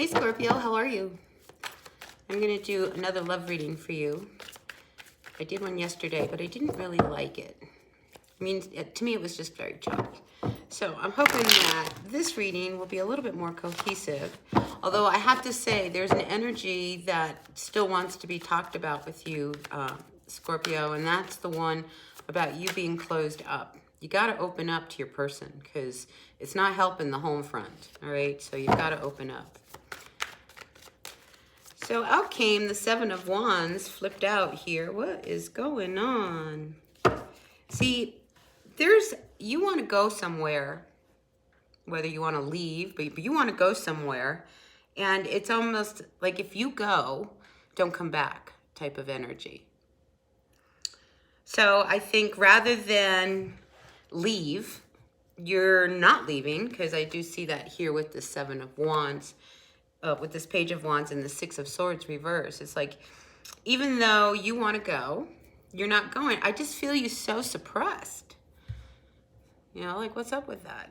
Hey Scorpio, how are you? I'm going to do another love reading for you. I did one yesterday, but I didn't really like it. I mean, to me it was just very choppy. So I'm hoping that this reading will be a little bit more cohesive. Although I have to say, there's an energy that still wants to be talked about with you, Scorpio, and that's the one about you being closed up. You got to open up to your person because it's not helping the home front, all right? So you've got to open up. So out came the Seven of Wands, flipped out here. What is going on? See, you want to go somewhere, whether you want to leave, but you want to go somewhere. And it's almost like if you go, don't come back type of energy. So I think rather than leave, you're not leaving, because I do see that here with the Seven of Wands. With this Page of Wands and the Six of Swords reverse. It's like, even though you want to go, you're not going. I just feel you so suppressed. You know, like, what's up with that?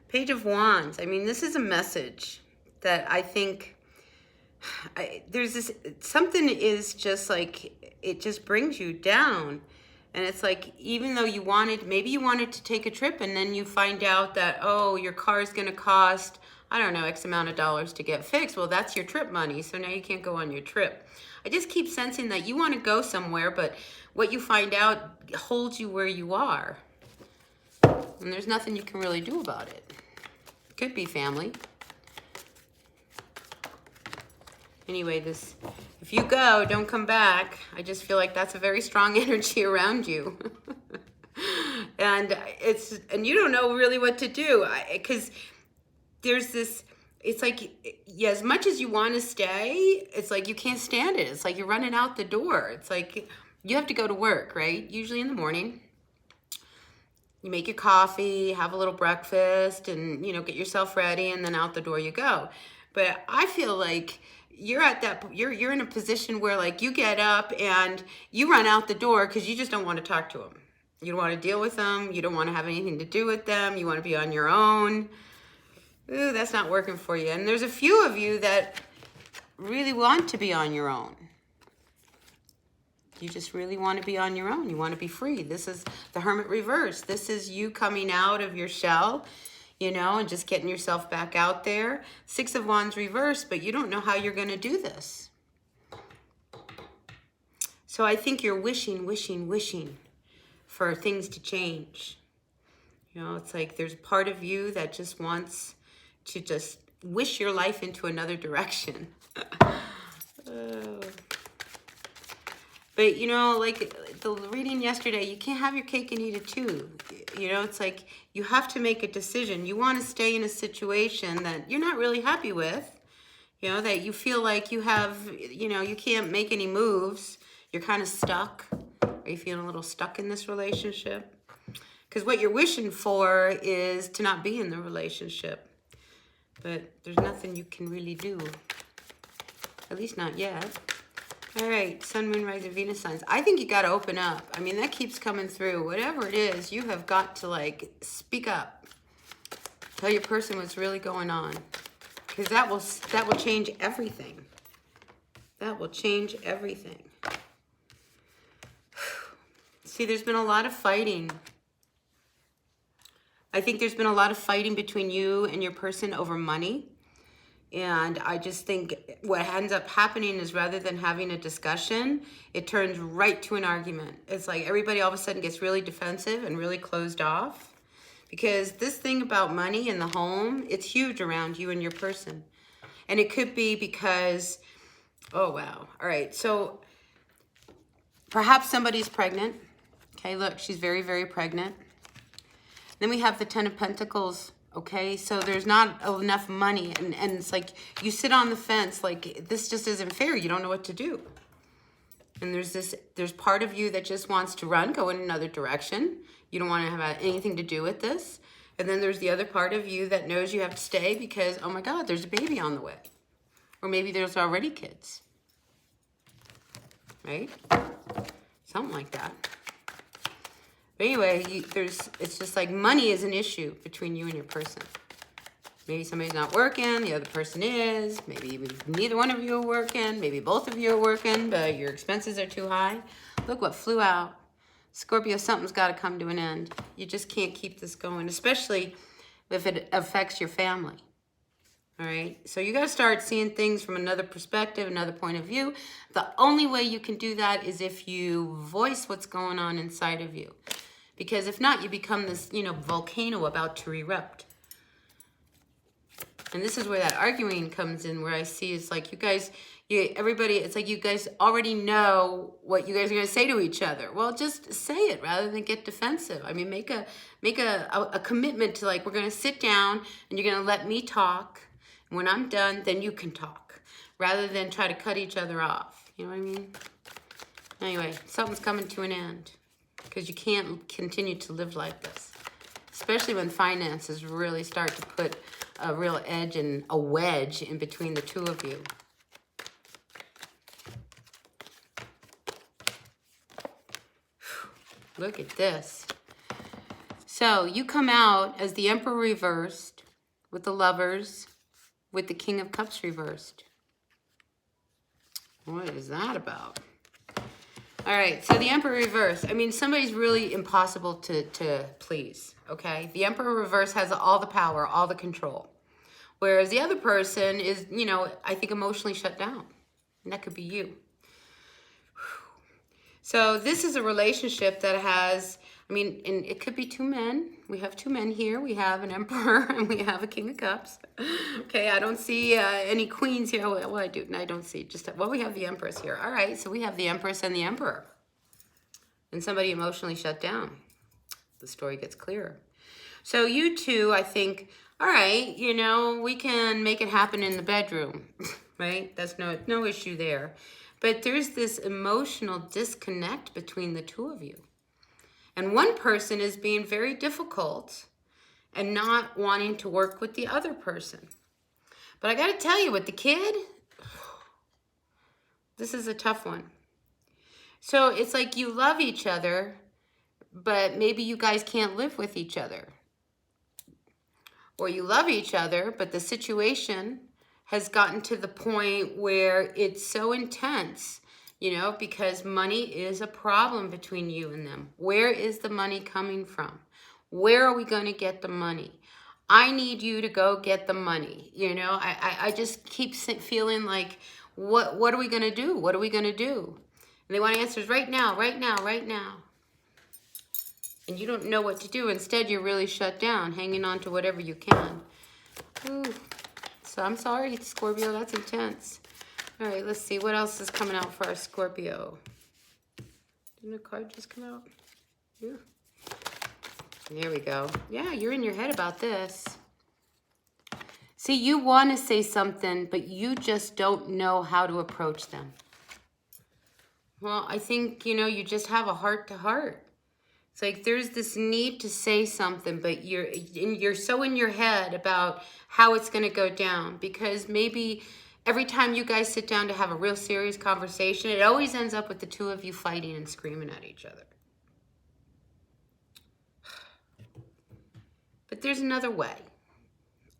Page of Wands. I mean, this is a message that I think there's this, something is just like, it just brings you down. And it's like, even though you wanted, maybe you wanted to take a trip and then you find out that, oh, your car is going to cost, I don't know, X amount of dollars to get fixed. Well, that's your trip money, so now you can't go on your trip. I just keep sensing that you want to go somewhere, but what you find out holds you where you are. And there's nothing you can really do about it. Could be family. Anyway, if you go, don't come back. I just feel like that's a very strong energy around you. And you don't know really what to do, because there's this, it's like, yeah, as much as you want to stay, it's like you can't stand it. It's like you're running out the door. It's like you have to go to work, right? Usually in the morning. You make your coffee, have a little breakfast, and, you know, get yourself ready, and then out the door you go. But I feel like you're at that, you're in a position where, like, you get up and you run out the door because you just don't want to talk to them. You don't want to deal with them. You don't want to have anything to do with them. You want to be on your own. Ooh, that's not working for you. And there's a few of you that really want to be on your own. You just really want to be on your own. You want to be free. This is the Hermit reverse. This is you coming out of your shell, you know, and just getting yourself back out there. Six of Wands reverse, but you don't know how you're going to do this. So I think you're wishing for things to change. You know, it's like there's a part of you that just wants to just wish your life into another direction. But, you know, like the reading yesterday, you can't have your cake and eat it too. You know, it's like you have to make a decision. You want to stay in a situation that you're not really happy with, you know, that you feel like you have, you know, you can't make any moves. You're kind of stuck. Are you feeling a little stuck in this relationship? Because what you're wishing for is to not be in the relationship. But there's nothing you can really do. At least not yet. All right, Sun, Moon, Rising, Venus signs. I think you got to open up. I mean, that keeps coming through. Whatever it is, you have got to, like, speak up. Tell your person what's really going on. Because that will change everything. That will change everything. See, there's been a lot of fighting. I think there's been a lot of fighting between you and your person over money. And I just think what ends up happening is rather than having a discussion, it turns right to an argument. It's like everybody all of a sudden gets really defensive and really closed off. Because this thing about money in the home, it's huge around you and your person. And it could be because, oh, wow. All right, so perhaps somebody's pregnant. Okay, look, she's very, very pregnant. Then we have the Ten of Pentacles, okay? So there's not enough money, and it's like you sit on the fence like this just isn't fair. You don't know what to do. And there's part of you that just wants to run, go in another direction. You don't want to have anything to do with this. And then there's the other part of you that knows you have to stay because, oh my God, there's a baby on the way. Or maybe there's already kids, right? Something like that. But anyway, it's just like money is an issue between you and your person. Maybe somebody's not working, the other person is. Maybe neither one of you are working. Maybe both of you are working, but your expenses are too high. Look what flew out. Scorpio, something's got to come to an end. You just can't keep this going, especially if it affects your family. All right, so you got to start seeing things from another perspective, another point of view. The only way you can do that is if you voice what's going on inside of you. Because if not, you become this, volcano about to erupt. And this is where that arguing comes in, where I see it's like everybody, it's like you guys already know what you guys are going to say to each other. Well, just say it rather than get defensive. I mean, make a commitment to, like, we're going to sit down and you're going to let me talk. And when I'm done, then you can talk, rather than try to cut each other off. You know what I mean? Anyway, something's coming to an end, because you can't continue to live like this, especially when finances really start to put a real edge and a wedge in between the two of you. Look at this. So you come out as the Emperor reversed, with the Lovers, with the King of Cups reversed. What is that about? All right, so the Emperor reverse. I mean, somebody's really impossible to please, okay? The Emperor reverse has all the power, all the control. Whereas the other person is, I think emotionally shut down. And that could be you. So this is a relationship that has, and it could be two men. We have two men here. We have an Emperor and we have a King of Cups. Okay, I don't see any queens here. Well, I do. No, I don't see. We have the Empress here. All right, so we have the Empress and the Emperor. And somebody emotionally shut down. The story gets clearer. So you two, I think, all right, we can make it happen in the bedroom, right? That's no issue there. But there's this emotional disconnect between the two of you. And one person is being very difficult and not wanting to work with the other person. But I got to tell you, with the kid, this is a tough one. So it's like you love each other, but maybe you guys can't live with each other. Or you love each other, but the situation has gotten to the point where it's so intense, because money is a problem between you and them. Where is the money coming from? Where are we going to get the money? I need you to go get the money. I just keep feeling like, what are we going to do? What are we going to do? And they want answers right now, right now, right now. And you don't know what to do. Instead, you're really shut down, hanging on to whatever you can. Ooh. So I'm sorry, Scorpio, that's intense. All right, let's see. What else is coming out for our Scorpio? Didn't a card just come out? Yeah. There we go. Yeah, you're in your head about this. See, you want to say something, but you just don't know how to approach them. Well, I think, you just have a heart-to-heart. It's like there's this need to say something, but you're so in your head about how it's going to go down, because maybe every time you guys sit down to have a real serious conversation, it always ends up with the two of you fighting and screaming at each other. But there's another way.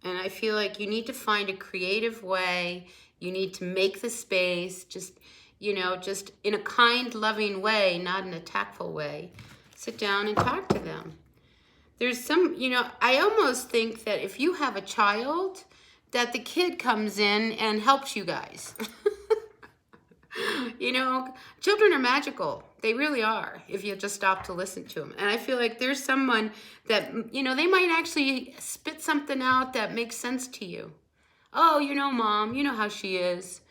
And I feel like you need to find a creative way. You need to make the space, just in a kind, loving way, not in a tactful way. Sit down and talk to them. There's some, I almost think that if you have a child, that the kid comes in and helps you guys. Children are magical. They really are, if you just stop to listen to them. And I feel like there's someone that, they might actually spit something out that makes sense to you. Oh, Mom, you know how she is.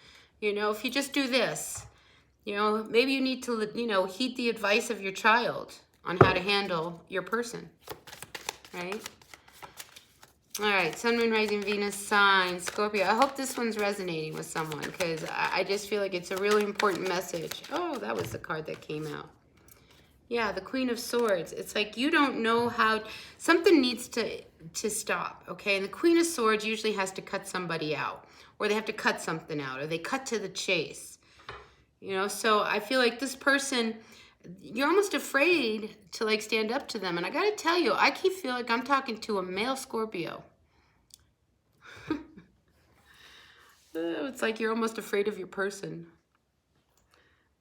If you just do this, maybe you need to, heed the advice of your child on how to handle your person, right? All right, Sun, Moon, Rising, Venus, sign, Scorpio. I hope this one's resonating with someone, because I just feel like it's a really important message. Oh, that was the card that came out. Yeah, the Queen of Swords. It's like you don't know how, something needs to stop, okay? And the Queen of Swords usually has to cut somebody out, or they have to cut something out, or they cut to the chase. So I feel like this person, you're almost afraid to stand up to them. And I got to tell you, I feel like I'm talking to a male Scorpio. it's like you're almost afraid of your person.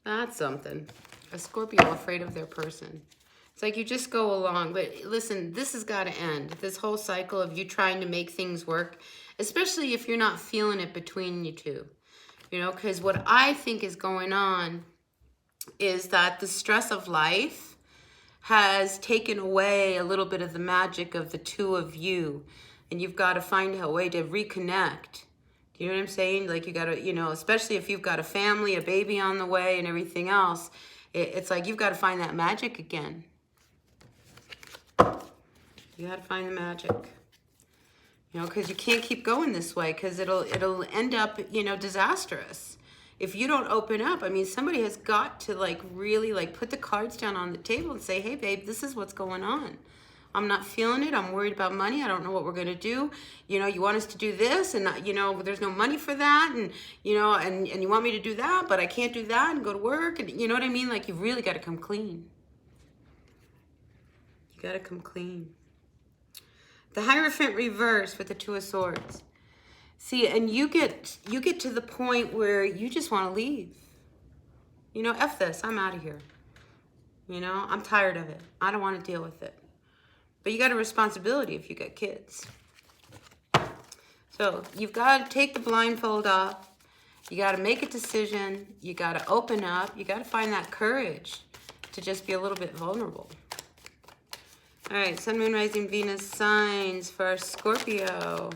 That's something. A Scorpio afraid of their person. It's like you just go along. But listen, this has got to end. This whole cycle of you trying to make things work, especially if you're not feeling it between you two. You know, because what I think is going on is that the stress of life has taken away a little bit of the magic of the two of you. And you've got to find a way to reconnect. Do you know what I'm saying? Like you got to, you know, especially if you've got a family, a baby on the way and everything else, it's like you've got to find that magic again. You got to find the magic. You know, because you can't keep going this way because it'll end up, you know, disastrous. If you don't open up, I mean, somebody has got to like really like put the cards down on the table and say, hey, babe, this is what's going on. I'm not feeling it. I'm worried about money. I don't know what we're going to do. You know, you want us to do this and, you know, there's no money for that. And, you know, and you want me to do that, but I can't do that and go to work. And you know what I mean? Like, you've really got to come clean. You got to come clean. The Hierophant reverse with the Two of Swords. See, and you get to the point where you just want to leave. You know, F this. I'm out of here. You know, I'm tired of it. I don't want to deal with it. But you got a responsibility if you got kids. So you've got to take the blindfold off. You got to make a decision. You got to open up. You got to find that courage to just be a little bit vulnerable. All right, Sun, Moon, Rising, Venus signs for Scorpio.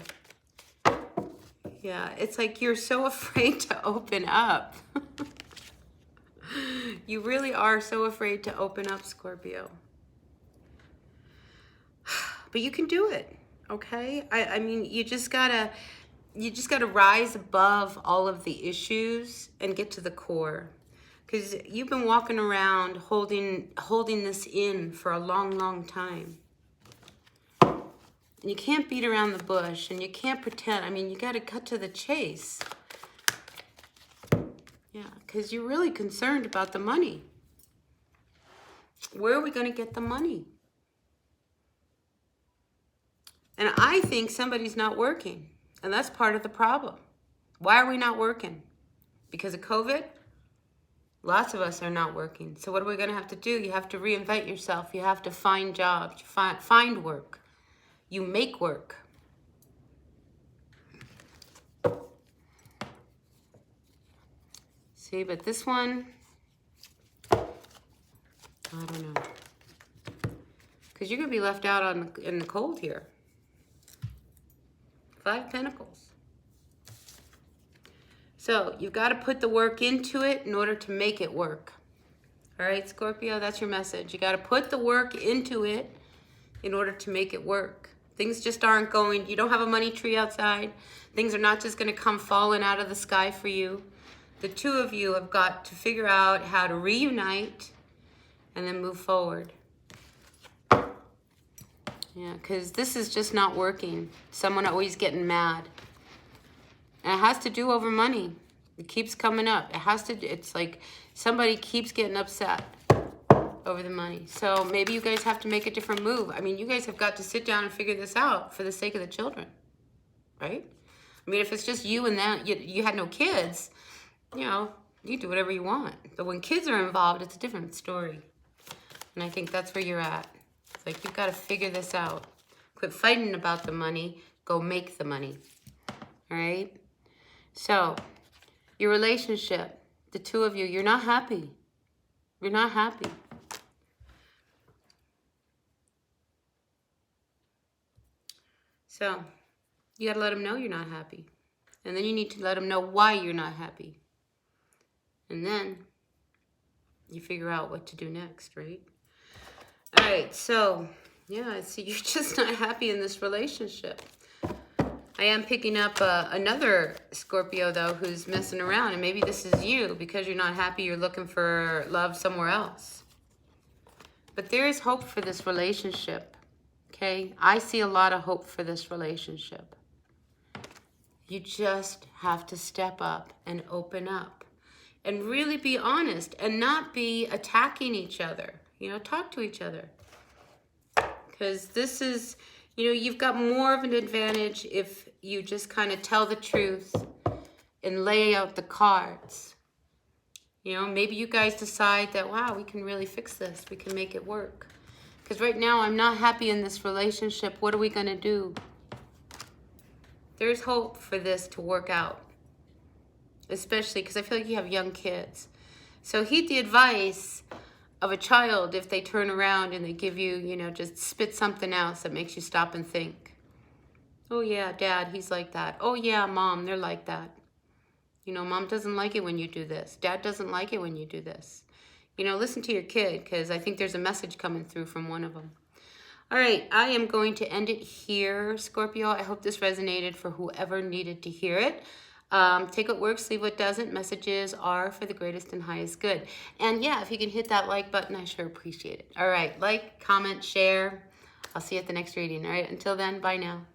Yeah, it's like you're so afraid to open up. You really are so afraid to open up, Scorpio. But you can do it, okay? I mean, you just gotta rise above all of the issues and get to the core. Because you've been walking around holding this in for a long, long time. And you can't beat around the bush and you can't pretend. I mean, you got to cut to the chase. Yeah, because you're really concerned about the money. Where are we going to get the money? And I think somebody's not working. And that's part of the problem. Why are we not working? Because of COVID? Lots of us are not working. So what are we going to have to do? You have to reinvent yourself. You have to find jobs. Find work. You make work. See, but this one, I don't know. Because you're going to be left out in the cold here. 5 Pentacles. So you've got to put the work into it in order to make it work. All right, Scorpio, that's your message. You got to put the work into it in order to make it work. Things just aren't going. You don't have a money tree outside. Things are not just going to come falling out of the sky for you. The two of you have got to figure out how to reunite and then move forward. Yeah, because this is just not working. Someone always getting mad. And it has to do over money. It keeps coming up. It's like somebody keeps getting upset over the money. So maybe you guys have to make a different move. I mean, you guys have got to sit down and figure this out for the sake of the children, right? I mean, if it's just you and them, you had no kids, you know, you do whatever you want. But when kids are involved, it's a different story. And I think that's where you're at. It's like, you've got to figure this out. Quit fighting about the money. Go make the money. All right? So, your relationship, the two of you, you're not happy. You're not happy. So, you got to let them know you're not happy. And then you need to let them know why you're not happy. And then you figure out what to do next, right? All right, so, yeah, so you're just not happy in this relationship. I am picking up another Scorpio, though, who's messing around. And maybe this is you. Because you're not happy, you're looking for love somewhere else. But there is hope for this relationship. Okay? I see a lot of hope for this relationship. You just have to step up and open up. And really be honest. And not be attacking each other. You know, talk to each other. Because this is... You know, you've got more of an advantage if you just kind of tell the truth and lay out the cards. You know, maybe you guys decide that, wow, we can really fix this. We can make it work. Because right now, I'm not happy in this relationship. What are we going to do? There's hope for this to work out. Especially because I feel like you have young kids. So heed the advice of a child if they turn around and they give you, you know, just spit something else that makes you stop and think. Oh, yeah, Dad, he's like that. Oh, yeah, Mom, they're like that. You know, Mom doesn't like it when you do this. Dad doesn't like it when you do this. You know, listen to your kid, because I think there's a message coming through from one of them. All right, I am going to end it here, Scorpio. I hope this resonated for whoever needed to hear it. Take what works, leave what doesn't. Messages are for the greatest and highest good. And yeah, if you can hit that like button, I sure appreciate it. All right, like, comment, share. I'll see you at the next reading. All right, until then, bye now.